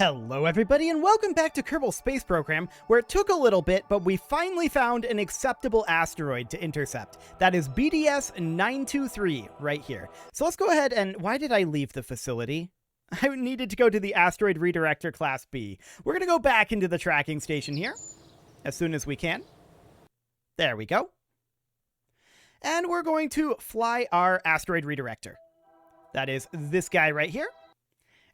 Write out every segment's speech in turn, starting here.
Hello everybody and welcome back to Kerbal Space Program, where it took a little bit, but we finally found an acceptable asteroid to intercept. That is BDS 923 right here. So let's go ahead and... Why did I leave the facility? I needed to go to the asteroid redirector class B. We're going to go back into the tracking station here as soon as we can. There we go. And we're going to fly our asteroid redirector. That is this guy right here.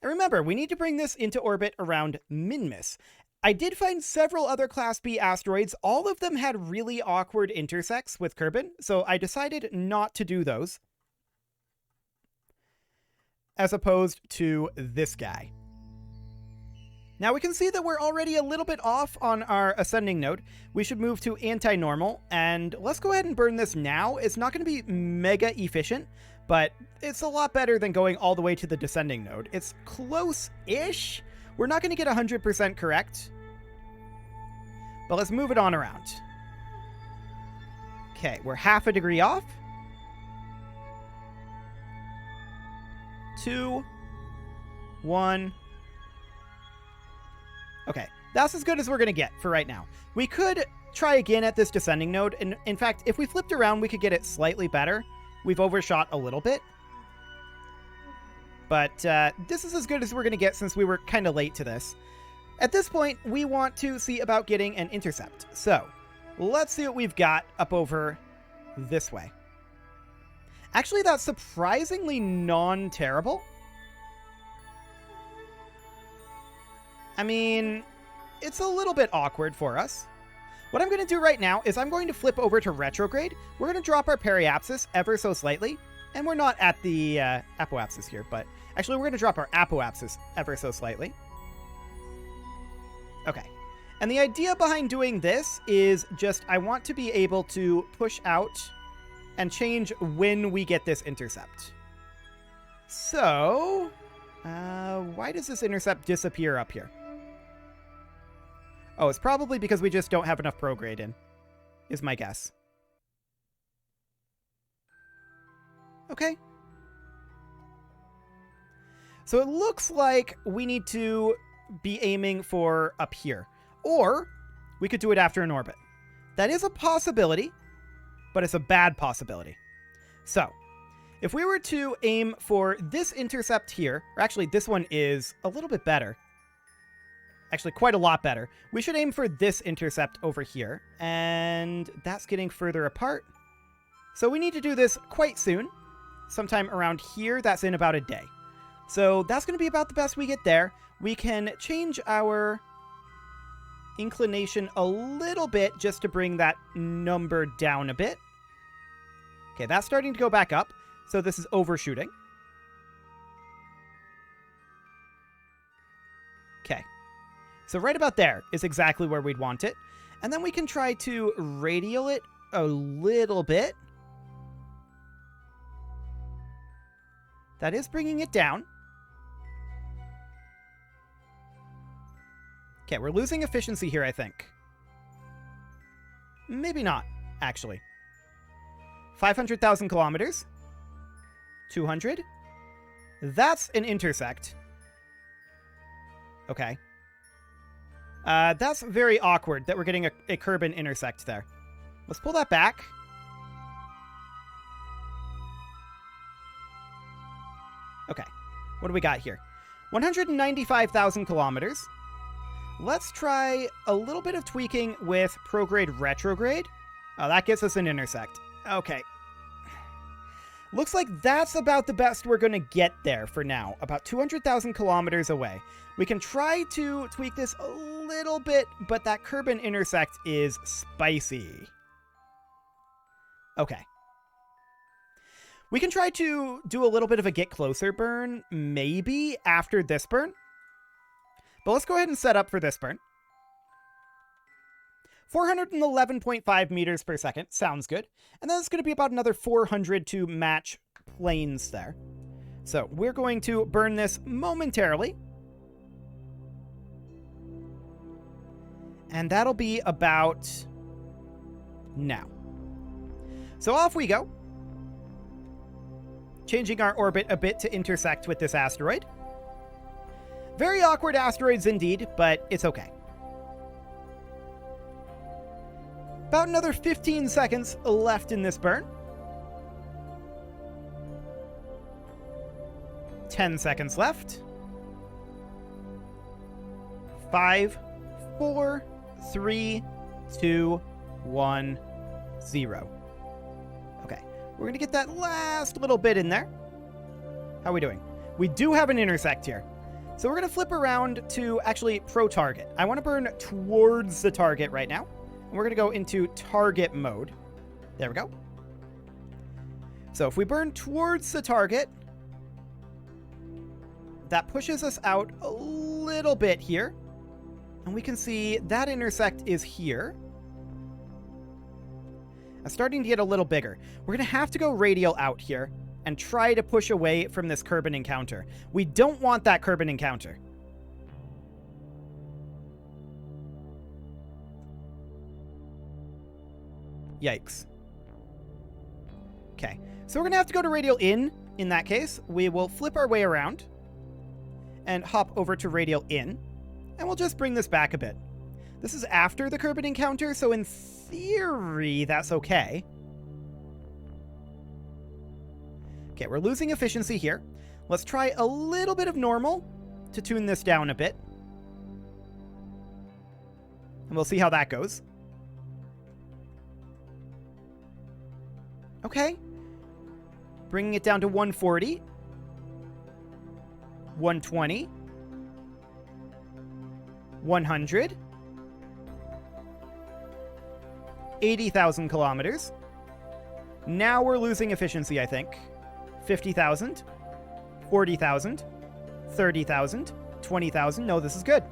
And remember, we need to bring this into orbit around Minmus. I did find several other Class B asteroids. All of them had really awkward intersects with Kerbal, so I decided not to do those. As opposed to this guy. Now we can see that we're already a little bit off on our ascending node. We should move to anti-normal, and let's go ahead and burn this now. It's not going to be mega efficient, but it's a lot better than going all the way to the descending node. It's close-ish. We're not going to get 100% correct, but let's move it on around. Okay, we're half a degree off. 2, 1... Okay, that's as good as we're going to get for right now. We could try again at this descending node, and in fact, if we flipped around, we could get it slightly better. We've overshot a little bit. But this is as good as we're going to get since we were kind of late to this. At this point, we want to see about getting an intercept. So, let's see what we've got up over this way. Actually, that's surprisingly non-terrible. I mean, it's a little bit awkward for us. What I'm going to do right now is I'm going to flip over to retrograde. We're going to drop our periapsis ever so slightly. And we're not at the apoapsis here, but actually we're going to drop our apoapsis ever so slightly. Okay. And the idea behind doing this is just I want to be able to push out and change when we get this intercept. So, why does this intercept disappear up here? Oh, it's probably because we just don't have enough prograde in, is my guess. Okay. So it looks like we need to be aiming for up here. Or we could do it after an orbit. That is a possibility, but it's a bad possibility. So, if we were to aim for this intercept here, or actually this one is a little bit better. Actually, quite a lot better. We should aim for this intercept over here, and that's getting further apart. So we need to do this quite soon. Sometime around here, that's in about a day. So that's going to be about the best we get there. We can change our inclination a little bit just to bring that number down a bit. Okay, that's starting to go back up. So this is overshooting. Okay. So right about there is exactly where we'd want it. And then we can try to radial it a little bit. That is bringing it down. Okay, we're losing efficiency here, I think. Maybe not, actually. 500,000 kilometers. 200. That's an intersect. Okay. That's very awkward that we're getting a Kerbal intersect there. Let's pull that back. Okay. What do we got here? 195,000 kilometers. Let's try a little bit of tweaking with prograde retrograde. Oh, that gets us an intersect. Okay. Looks like that's about the best we're going to get there for now. About 200,000 kilometers away. We can try to tweak this a little bit, but that Kerbal intersect is spicy. Okay. We can try to do a little bit of a get closer burn, maybe after this burn. But let's go ahead and set up for this burn. 411.5 meters per second. Sounds good. And then it's going to be about another 400 to match planes there. So we're going to burn this momentarily. And that'll be about now. So off we go. Changing our orbit a bit to intersect with this asteroid. Very awkward asteroids indeed, but it's okay. About another 15 seconds left in this burn. 10 seconds left. 5, 4, 3, 2, 1, 0. Okay, we're going to get that last little bit in there. How are we doing? We do have an intersect here. So we're going to flip around to actually pro-target. I want to burn towards the target right now. And we're going to go into target mode. There we go. So if we burn towards the target, that pushes us out a little bit here. And we can see that intersect is here. It's starting to get a little bigger. We're going to have to go radial out here and try to push away from this Kerbal encounter. We don't want that Kerbal encounter. Yikes. Okay, so we're going to have to go to radial in that case. We will flip our way around and hop over to radial in, and we'll just bring this back a bit. This is after the Kerbal encounter, so in theory, that's okay. Okay, we're losing efficiency here. Let's try a little bit of normal to tune this down a bit. And we'll see how that goes. Okay. Bringing it down to 140. 120. 100. 80,000 kilometers. Now we're losing efficiency, I think. 50,000. 40,000. 30,000. 20,000. No, this is good.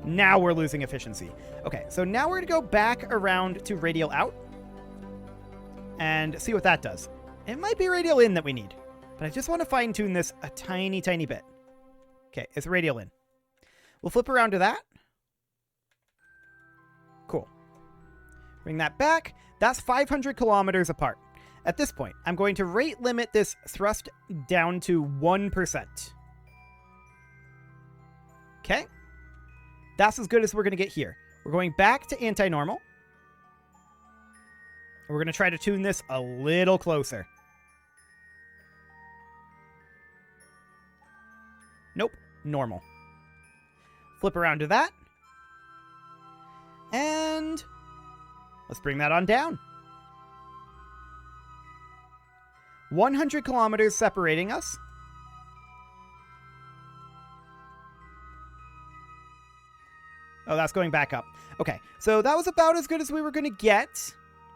Now we're losing efficiency. Okay, so now we're going to go back around to radial out and see what that does. It might be radial in that we need, but I just want to fine-tune this a tiny, tiny bit. Okay, it's radial in. We'll flip around to that. Cool. Bring that back. That's 500 kilometers apart. At this point, I'm going to rate limit this thrust down to 1%. Okay. That's as good as we're going to get here. We're going back to anti-normal. We're going to try to tune this a little closer. Nope. Normal. Flip around to that. And let's bring that on down. 100 kilometers separating us. Oh, that's going back up. Okay, so that was about as good as we were going to get.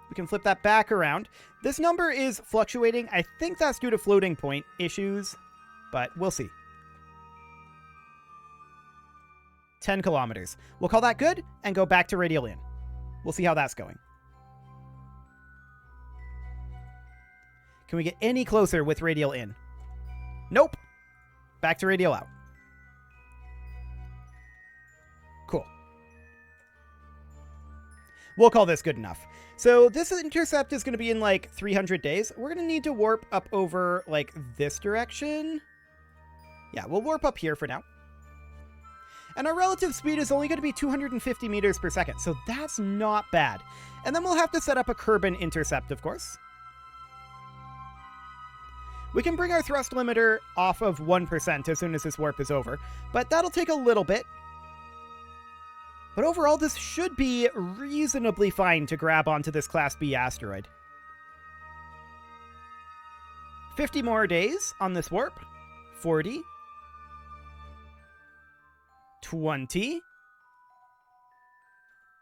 We can flip that back around. This number is fluctuating. I think that's due to floating point issues, but we'll see. 10 kilometers. We'll call that good and go back to radial in. We'll see how that's going. Can we get any closer with radial in? Nope. Back to radial out. Cool. We'll call this good enough. So this intercept is going to be in like 300 days. We're going to need to warp up over like this direction. Yeah, we'll warp up here for now. And our relative speed is only going to be 250 meters per second, so that's not bad. And then we'll have to set up a Kerbal intercept, of course. We can bring our thrust limiter off of 1% as soon as this warp is over, but that'll take a little bit. But overall, this should be reasonably fine to grab onto this Class B asteroid. 50 more days on this warp. 40. 20.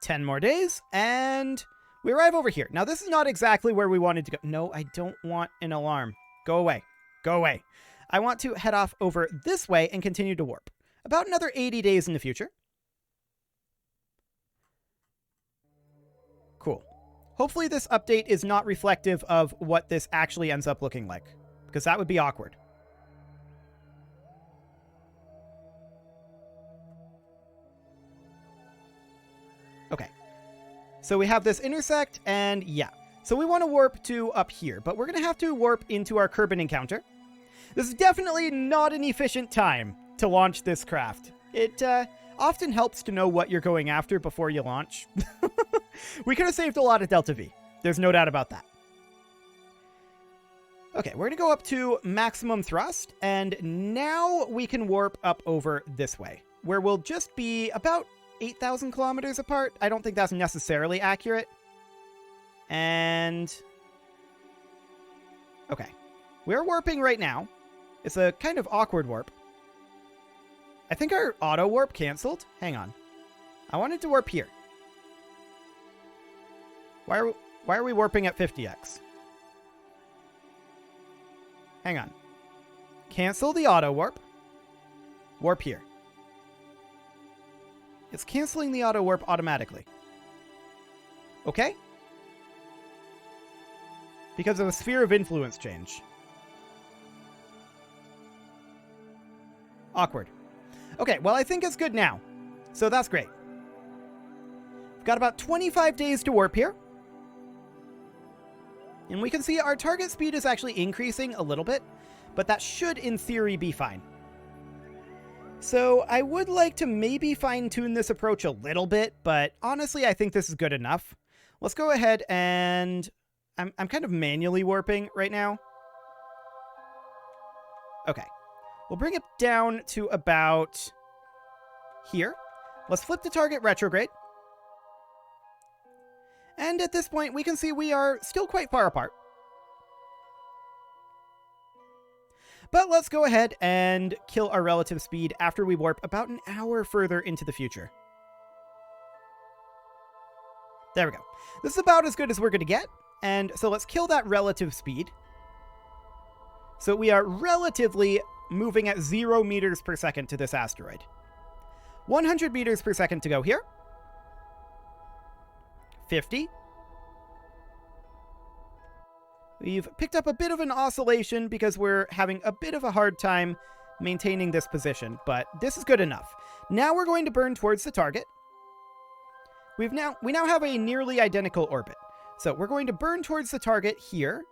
10 more days, and we arrive over here. Now, this is not exactly where we wanted to go. No, I don't want an alarm. Go away. Go away. I want to head off over this way and continue to warp. About another 80 days in the future. Cool. Hopefully this update is not reflective of what this actually ends up looking like, because that would be awkward. Okay. So we have this intersect, and yeah. So we want to warp to up here, but we're going to have to warp into our Kerbal encounter. This is definitely not an efficient time to launch this craft. It often helps to know what you're going after before you launch. We could have saved a lot of Delta V. There's no doubt about that. Okay, we're going to go up to maximum thrust, and now we can warp up over this way, where we'll just be about 8,000 kilometers apart. I don't think that's necessarily accurate. And... okay. We're warping right now. It's a kind of awkward warp. I think our auto warp canceled. Hang on. I wanted to warp here. Why are we warping at 50x? Hang on. Cancel the auto warp. Warp here. It's canceling the auto warp automatically. Okay? Because of a sphere of influence change. Awkward. Okay, well, I think it's good now. So that's great. We've got about 25 days to warp here. And we can see our target speed is actually increasing a little bit, but that should, in theory, be fine. So I would like to maybe fine-tune this approach a little bit, but honestly, I think this is good enough. Let's go ahead and... I'm kind of manually warping right now. Okay. We'll bring it down to about here. Let's flip the target retrograde. And at this point, we can see we are still quite far apart. But let's go ahead and kill our relative speed after we warp about an hour further into the future. There we go. This is about as good as we're going to get. And so let's kill that relative speed. So we are relatively moving at 0 meters per second to this asteroid. 100 meters per second to go here. 50. We've picked up a bit of an oscillation because we're having a bit of a hard time maintaining this position, but this is good enough. Now we're going to burn towards the target. We now have a nearly identical orbit. So we're going to burn towards the target here.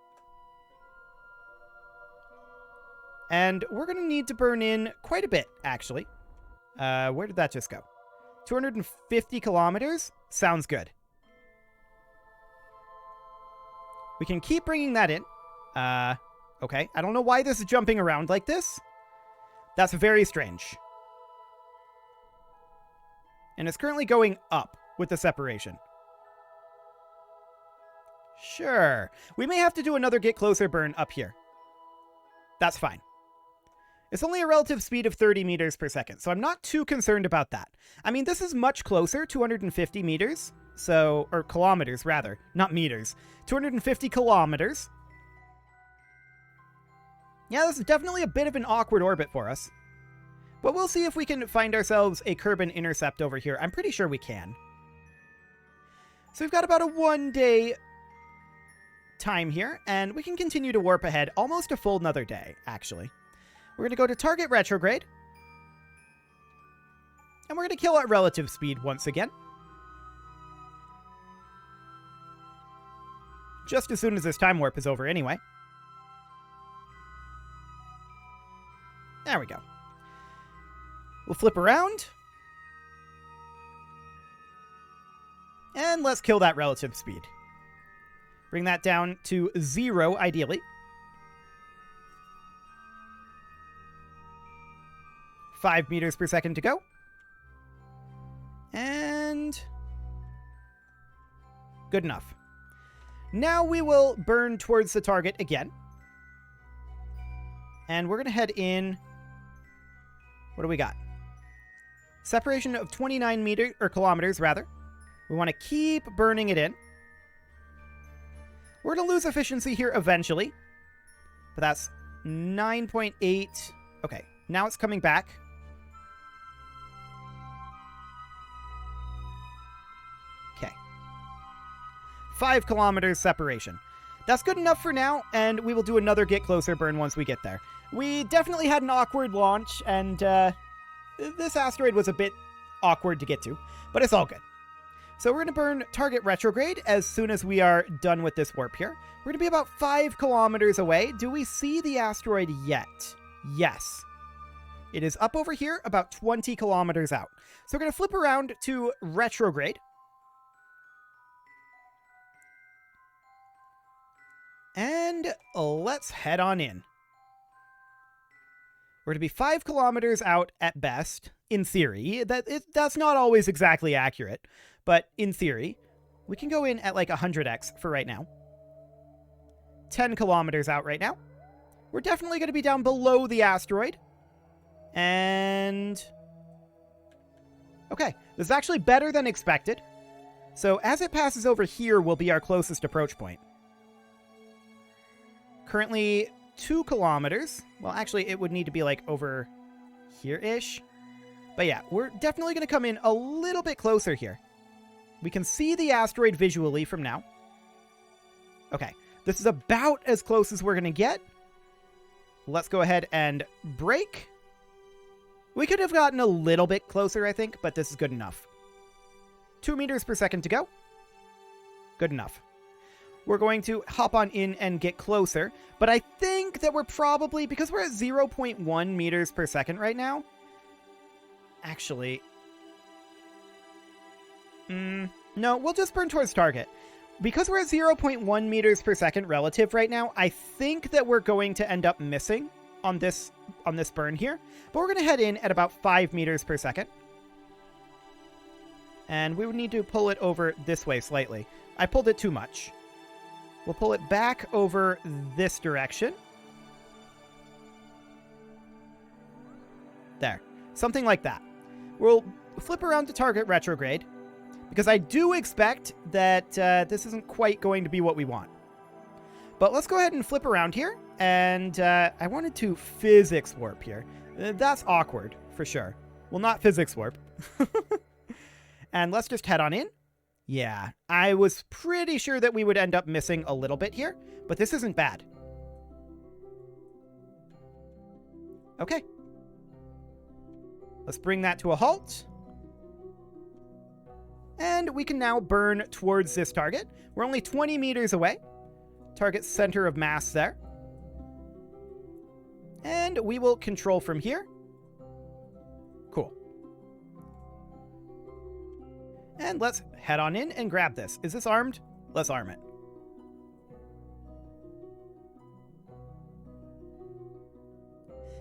And we're going to need to burn in quite a bit, actually. Where did that just go? 250 kilometers? Sounds good. We can keep bringing that in. Okay. I don't know why this is jumping around like this. That's very strange. And it's currently going up with the separation. Sure. We may have to do another get closer burn up here. That's fine. It's only a relative speed of 30 meters per second, so I'm not too concerned about that. I mean, this is much closer, 250 meters. So, or kilometers, rather. Not meters. 250 kilometers. Yeah, this is definitely a bit of an awkward orbit for us. But we'll see if we can find ourselves a Kerbal intercept over here. I'm pretty sure we can. So we've got about a 1 day time here, and we can continue to warp ahead almost a full another day, actually. We're going to go to target retrograde. And we're going to kill our relative speed once again. Just as soon as this time warp is over anyway. There we go. We'll flip around. And let's kill that relative speed. Bring that down to 0, ideally. 5 meters per second to go. And... good enough. Now we will burn towards the target again. And we're going to head in... what do we got? Separation of 29 meters, or kilometers, rather. We want to keep burning it in. We're going to lose efficiency here eventually. But that's 9.8. Okay, now it's coming back. Okay. 5 kilometers separation. That's good enough for now, and we will do another get closer burn once we get there. We definitely had an awkward launch, and this asteroid was a bit awkward to get to, but it's all good. So we're going to burn target retrograde as soon as we are done with this warp here. We're going to be about 5 kilometers away. Do we see the asteroid yet? Yes. It is up over here about 20 kilometers out. So we're going to flip around to retrograde. And let's head on in. We're going to be 5 kilometers out at best, in theory. That's not always exactly accurate, but in theory, we can go in at like 100x for right now. 10 kilometers out right now. We're definitely going to be down below the asteroid. And... okay, this is actually better than expected. So as it passes over here will be our closest approach point. Currently 2 kilometers. Well, actually, it would need to be like over here-ish. But yeah, we're definitely going to come in a little bit closer here. We can see the asteroid visually from now. Okay, this is about as close as we're going to get. Let's go ahead and brake. We could have gotten a little bit closer, I think, but this is good enough. 2 meters per second to go. Good enough. We're going to hop on in and get closer, but I think that we're probably, because we're at 0.1 meters per second right now, actually, no, we'll just burn towards target. Because we're at 0.1 meters per second relative right now, I think that we're going to end up missing on this burn here, but we're going to head in at about 5 meters per second. And we would need to pull it over this way slightly. I pulled it too much. We'll pull it back over this direction. There. Something like that. We'll flip around to target retrograde, because I do expect that this isn't quite going to be what we want. But let's go ahead and flip around here, and I wanted to physics warp here. That's awkward, for sure. Well, not physics warp. And let's just head on in. Yeah, I was pretty sure that we would end up missing a little bit here, but this isn't bad. Okay. Let's bring that to a halt. And we can now burn towards this target. We're only 20 meters away. Target center of mass there. And we will control from here. Cool. And let's head on in and grab this. Is this armed? Let's arm it.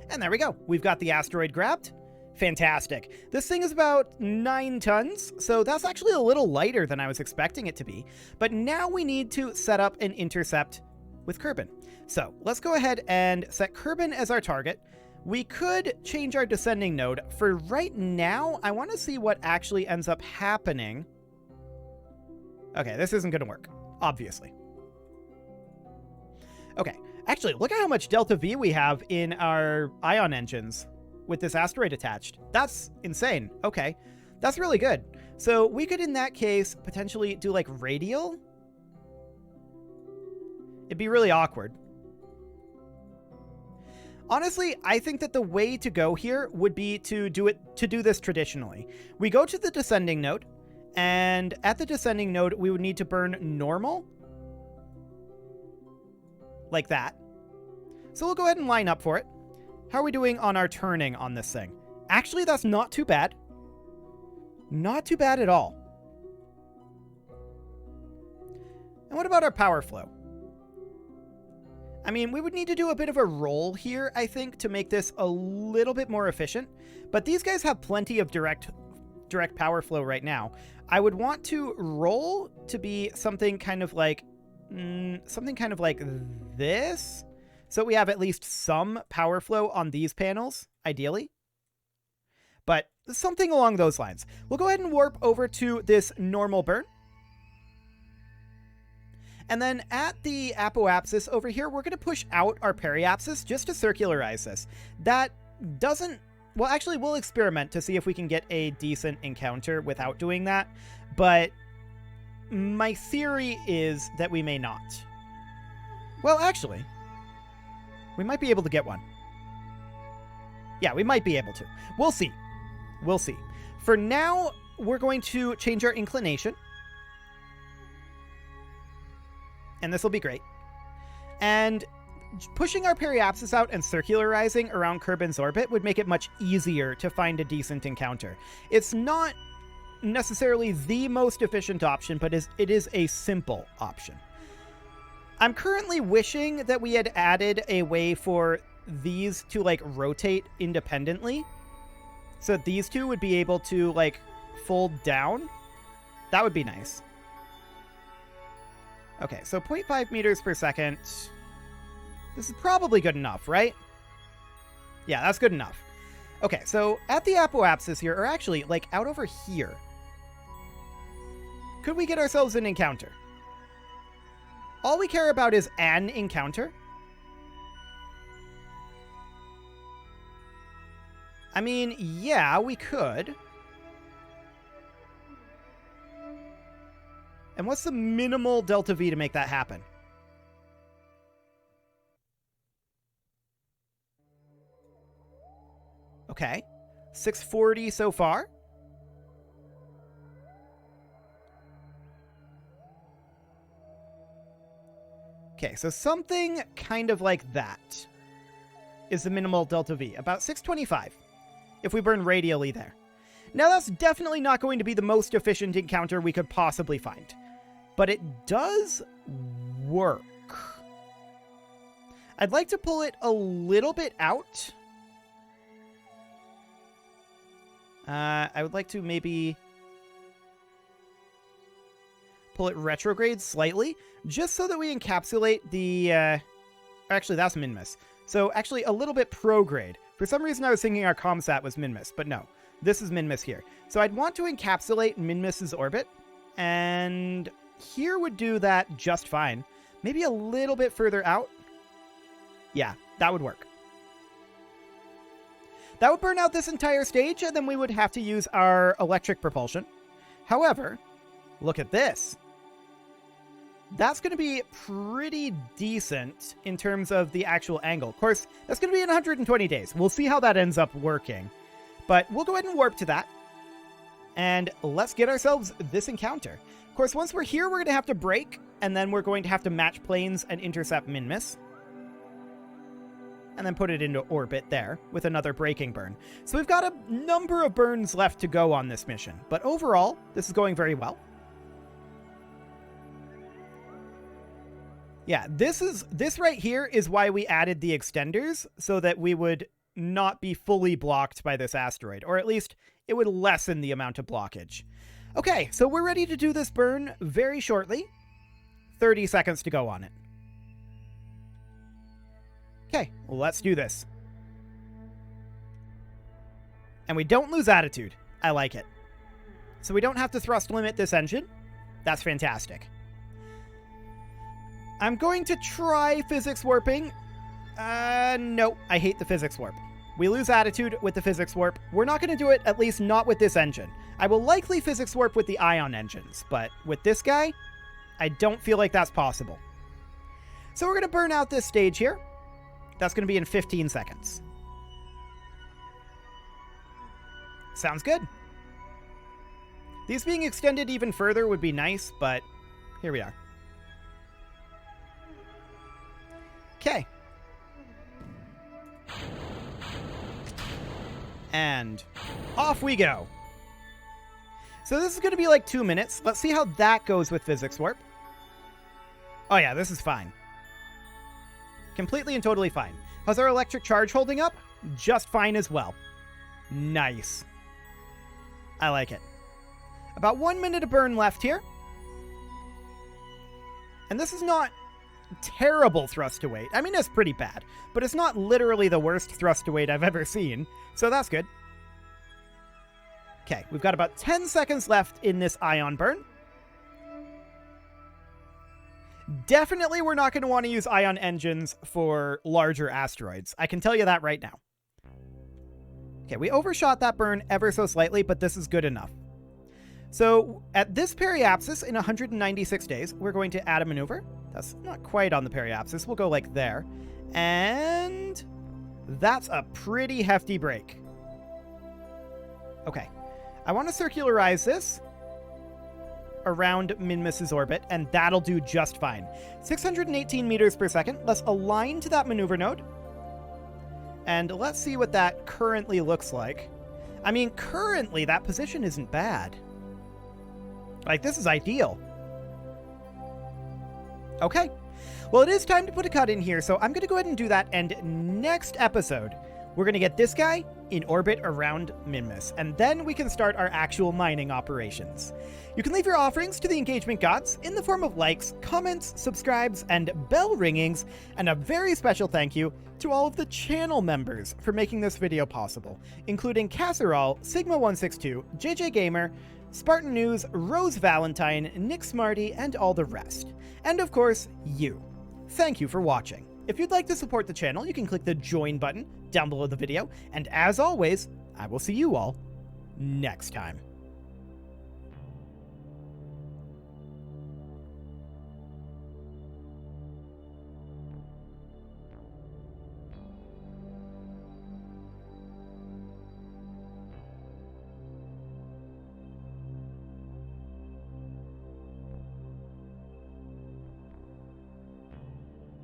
And there we go. We've got the asteroid grabbed. Fantastic. This thing is about 9 tons, so that's actually a little lighter than I was expecting it to be. But now we need to set up an intercept with Kerbal. So let's go ahead and set Kerbal as our target. We could change our descending node. For right now, I want to see what actually ends up happening. Okay, this isn't going to work, obviously. Okay, actually, look at how much delta V we have in our ion engines with this asteroid attached. That's insane. Okay, that's really good. So we could, in that case, potentially do like radial. It'd be really awkward. Honestly, I think that the way to go here would be to do this traditionally. We go to the descending node, and at the descending node, we would need to burn normal. Like that. So we'll go ahead and line up for it. How are we doing on our turning on this thing? Actually, that's not too bad. Not too bad at all. And what about our power flow? I mean, we would need to do a bit of a roll here, I think, to make this a little bit more efficient. But these guys have plenty of direct power flow right now. I would want to roll to be something kind of like this. So we have at least some power flow on these panels, ideally. But something along those lines. We'll go ahead and warp over to this normal burn. And then at the apoapsis over here, we're going to push out our periapsis just to circularize this. That doesn't... well, actually, we'll experiment to see if we can get a decent encounter without doing that. But my theory is that we may not. Well, actually, we might be able to get one. Yeah, we might be able to. We'll see. We'll see. For now, we're going to change our inclination. And this will be great. And pushing our periapsis out and circularizing around Kerbin's orbit would make it much easier to find a decent encounter. It's not necessarily the most efficient option, but it is a simple option. I'm currently wishing that we had added a way for these to, like, rotate independently. So these two would be able to, like, fold down. That would be nice. Okay, so 0.5 meters per second. This is probably good enough, right? Yeah, that's good enough. Okay, so at the apoapsis here, or actually, like, out over here, could we get ourselves an encounter? All we care about is an encounter. I mean, yeah, we could. And what's the minimal delta V to make that happen? Okay. 640 so far. Okay, so something kind of like that is the minimal delta V. About 625 if we burn radially there. Now, that's definitely not going to be the most efficient encounter we could possibly find, but it does work. I'd like to pull it a little bit out. I would like to maybe pull it retrograde slightly, just so that we encapsulate the... Actually, that's Minmus. So, actually, a little bit prograde. For some reason, I was thinking our comsat was Minmus, but no. This is Minmus here. So I'd want to encapsulate Minmus's orbit, and here would do that just fine. Maybe a little bit further out. Yeah, that would work. That would burn out this entire stage, and then we would have to use our electric propulsion. However, look at this. That's going to be pretty decent in terms of the actual angle. Of course, that's going to be in 120 days. We'll see how that ends up working. But we'll go ahead and warp to that. And let's get ourselves this encounter. Of course, once we're here, we're going to have to brake, and then we're going to have to match planes and intercept Minmus. And then put it into orbit there with another braking burn. So we've got a number of burns left to go on this mission. But overall, this is going very well. Yeah, this right here is why we added the extenders, so that we would not be fully blocked by this asteroid, or at least it would lessen the amount of blockage. Okay, so we're ready to do this burn very shortly. 30 seconds to go on it. Okay, well, let's do this. And we don't lose attitude. I like it. So we don't have to thrust limit this engine. That's fantastic. I'm going to try physics warping. No, I hate the physics warp. We lose attitude with the physics warp. We're not going to do it, at least not with this engine. I will likely physics warp with the ion engines, but with this guy, I don't feel like that's possible. So we're going to burn out this stage here. That's going to be in 15 seconds. Sounds good. These being extended even further would be nice, but here we are. Okay. And off we go. So this is going to be like 2 minutes. Let's see how that goes with physics warp. Oh yeah, this is fine. Completely and totally fine. How's our electric charge holding up? Just fine as well. Nice. I like it. About 1 minute of burn left here. And this is not terrible thrust to weight. I mean, it's pretty bad, but it's not literally the worst thrust to weight I've ever seen, so that's good. Okay, we've got about 10 seconds left in this ion burn. Definitely we're not going to want to use ion engines for larger asteroids. I can tell you that right now. Okay, we overshot that burn ever so slightly, but this is good enough. So at this periapsis in 196 days, we're going to add a maneuver. That's not quite on the periapsis. We'll go like there. And that's a pretty hefty brake. Okay. I want to circularize this. around Minmus's orbit, and that'll do just fine. 618 meters per second. Let's align to that maneuver node. And let's see what that currently looks like. I mean, currently that position isn't bad. Like, this is ideal. Okay. Well, it is time to put a cut in here, so I'm going to go ahead and do that, and next episode, we're going to get this guy in orbit around Minmus, and then we can start our actual mining operations. You can leave your offerings to the engagement gods in the form of likes, comments, subscribes, and bell ringings, and a very special thank you to all of the channel members for making this video possible, including Casserole, Sigma162, JJ Gamer, Spartan News, Rose Valentine, Nick Smarty, and all the rest. And of course, you. Thank you for watching. If you'd like to support the channel, you can click the join button down below the video, and as always, I will see you all next time.